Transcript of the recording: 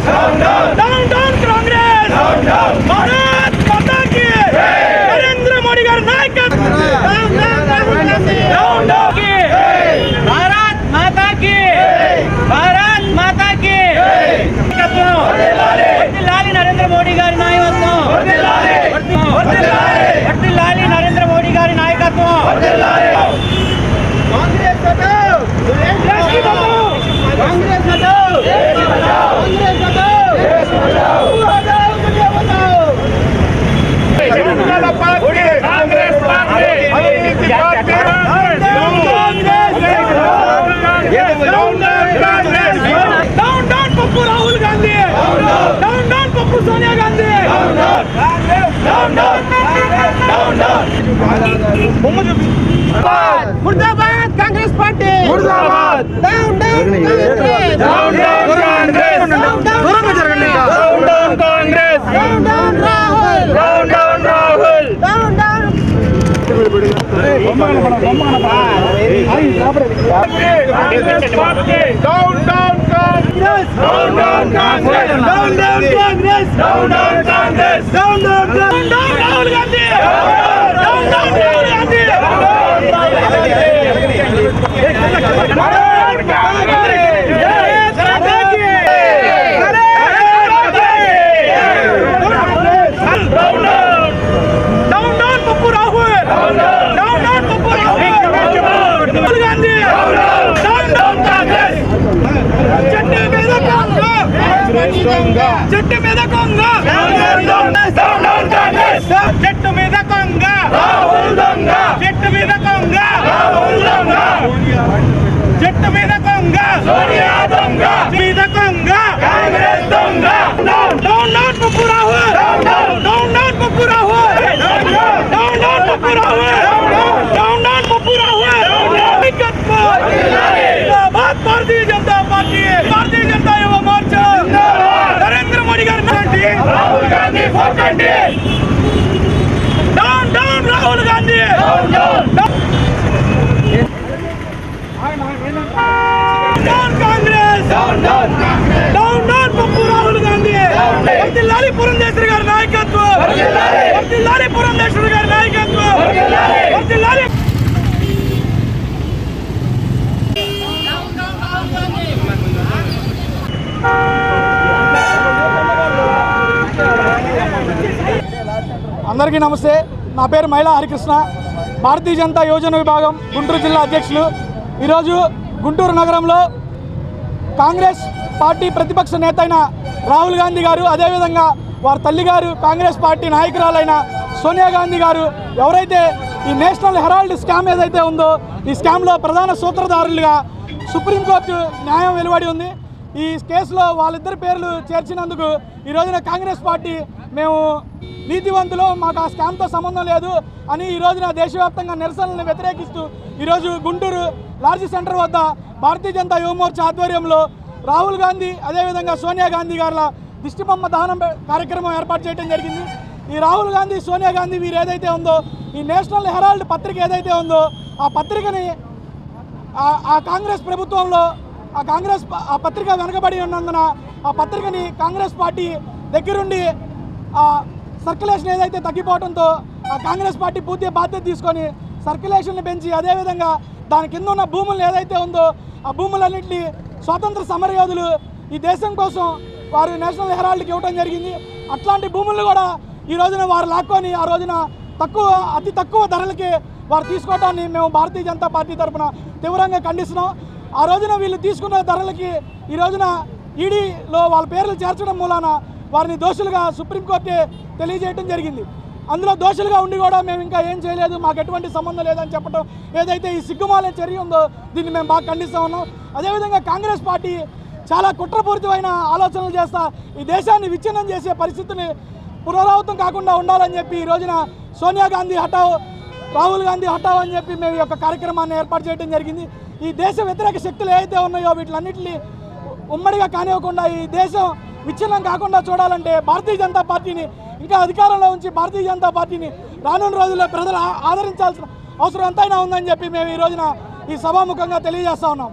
Down down Congress, Bharat మాతా key, Narendra Modi గారి నాయకత్వం, down down key, Bharat మాతా key, Bharat మాతా key, వర్ధిల్లాలి నరేంద్ర మోడీ గారి నాయకత్వం, వర్ధిల్లాలి నరేంద్ర మోడీ గారి నాయకత్వం. కాంగ్రెస్ హటాओ, కాంగ్రెస్ హటాओ, కాంగ్రెస్ హటాओ, జనతాల పార్టీ, కాంగ్రెస్ పార్టీ, అవినీతి party, down Congress, down down పప్పు రాహుల్ గాంధీ, డౌన్ డౌన్ పప్పు సోనియా గాంధీ, డౌన్ డౌన్ मुर्दाबाद कांग्रेस पार्टी, मुर्दाबाद, down down Congress, down down Congress, down down Congress, down down Rahul, down down Rahul, down down Congress party, down down Congress, down down Congress, down down Congress, down down Congress, down down Rahul Gandhi, down down Rahul Gandhi, చెట్టు మీద కొంగ, చెట్టు మీద కొంగ, చెట్టు మీద కొంగ, చెట్టు మీద కొంగ, మీద కొంగ, కాంగ్రెస్ దొంగ, డౌన్ డౌన్ పప్పు రాహుల్, డౌన్ డౌన్ పప్పు రాహుల్, డౌన్ డౌన్ పప్పు రాహుల్, డౌన్ డౌన్ పప్పు రాహుల్, భారతీయ జనతా పార్టీ, భారతీయ జనతా యువ మోర్చా, నరేంద్ర మోడీ గారి నాటి, Rahul Gandhi 420, down down Rahul Gandhi, down Congress, down down పప్పు రాహుల్ గాంధీ, వర్ధిల్లాలి పురంధేశ్వరి గారి నాయకత్వం, వర్ధిల్లాలి పురంధేశ్వరి గారి నాయకత్వం, వర్ధిల్లాలి. అందరికీ నమస్తే. నా పేరు మైలా హరికృష్ణ, భారతీయ జనతా యువజన విభాగం గుంటూరు జిల్లా అధ్యక్షులు. ఈరోజు గుంటూరు నగరంలో కాంగ్రెస్ పార్టీ ప్రతిపక్ష నేత అయిన రాహుల్ గాంధీ గారు, అదేవిధంగా వారి తల్లిగారు కాంగ్రెస్ పార్టీ నాయకురాలైన సోనియా గాంధీ గారు ఎవరైతే ఈ నేషనల్ హెరాల్డ్ స్కామ్ ఏదైతే ఉందో, ఈ స్కామ్లో ప్రధాన సూత్రధారులుగా సుప్రీంకోర్టు న్యాయం వెలువడి ఉంది. ఈ కేసులో వాళ్ళిద్దరి పేర్లు చేర్చినందుకు ఈ రోజున కాంగ్రెస్ పార్టీ మేము నీతివంతులు, మాకు ఆ స్కామ్తో సంబంధం లేదు అని ఈ రోజున దేశవ్యాప్తంగా నిరసనలను వ్యతిరేకిస్తూ ఈరోజు గుంటూరు లార్జ్ సెంటర్ వద్ద భారతీయ జనతా యువ మోర్చా ఆధ్వర్యంలో రాహుల్ గాంధీ అదేవిధంగా సోనియా గాంధీ గారుల దిష్టిబొమ్మ దహనం కార్యక్రమం ఏర్పాటు చేయడం జరిగింది. ఈ రాహుల్ గాంధీ, సోనియా గాంధీ వీరు ఏదైతే ఉందో, ఈ నేషనల్ హెరాల్డ్ పత్రిక ఏదైతే ఉందో, ఆ పత్రికని ఆ కాంగ్రెస్ ప్రభుత్వంలో ఆ పత్రిక వెనకబడి ఉన్నందున ఆ పత్రికని కాంగ్రెస్ పార్టీ దగ్గరుండి సర్క్యులేషన్ ఏదైతే తగ్గిపోవడంతో ఆ కాంగ్రెస్ పార్టీ పూర్తి బాధ్యత తీసుకొని సర్క్యులేషన్ని పెంచి, అదేవిధంగా దాని కింద ఉన్న భూములు ఏదైతే ఉందో ఆ భూములన్నింటినీ స్వాతంత్ర సమరయోధులు ఈ దేశం కోసం వారు నేషనల్ హెరాల్డ్కి ఇవ్వడం జరిగింది. అట్లాంటి భూములను కూడా ఈ రోజున వారు లాక్కొని ఆ రోజున అతి తక్కువ ధరలకి వారు తీసుకోవడాన్ని మేము భారతీయ జనతా పార్టీ తరఫున తీవ్రంగా ఖండిస్తున్నాం. ఆ రోజున వీళ్ళు తీసుకున్న ధరలకి ఈ రోజున ఈడీలో వాళ్ళ పేర్లు చేర్చడం మూలాన వారిని దోషులుగా సుప్రీంకోర్టే తెలియజేయడం జరిగింది. అందులో దోషులుగా ఉండి కూడా మేము ఇంకా ఏం చేయలేదు, మాకు ఎటువంటి సంబంధం లేదని చెప్పడం ఏదైతే ఈ సిగ్గుమాలే చర్య ఉందో దీన్ని మేము బాగా ఖండిస్తూ ఉన్నాం. అదేవిధంగా కాంగ్రెస్ పార్టీ చాలా కుట్రపూరితమైన ఆలోచనలు చేస్తా ఈ దేశాన్ని విచ్ఛిన్నం చేసే పరిస్థితిని పునరావృతం కాకుండా ఉండాలని చెప్పి ఈ రోజున సోనియా గాంధీ హటావ్, రాహుల్ గాంధీ హటావ్ అని చెప్పి మేము ఈ యొక్క కార్యక్రమాన్ని ఏర్పాటు చేయడం జరిగింది. ఈ దేశ వ్యతిరేక శక్తులు ఏవైతే ఉన్నాయో వీటిలన్నింటినీ ఉమ్మడిగా కానివ్వకుండా ఈ దేశం విచ్ఛిన్నం కాకుండా చూడాలంటే భారతీయ జనతా పార్టీని ఇంకా అధికారంలో ఉంచి భారతీయ జనతా పార్టీని రానున్న రోజుల్లో ప్రజలు ఆదరించాల్సిన అవసరం ఎంతైనా ఉందని చెప్పి మేము ఈ రోజున ఈ సభాముఖంగా తెలియజేస్తా ఉన్నాం.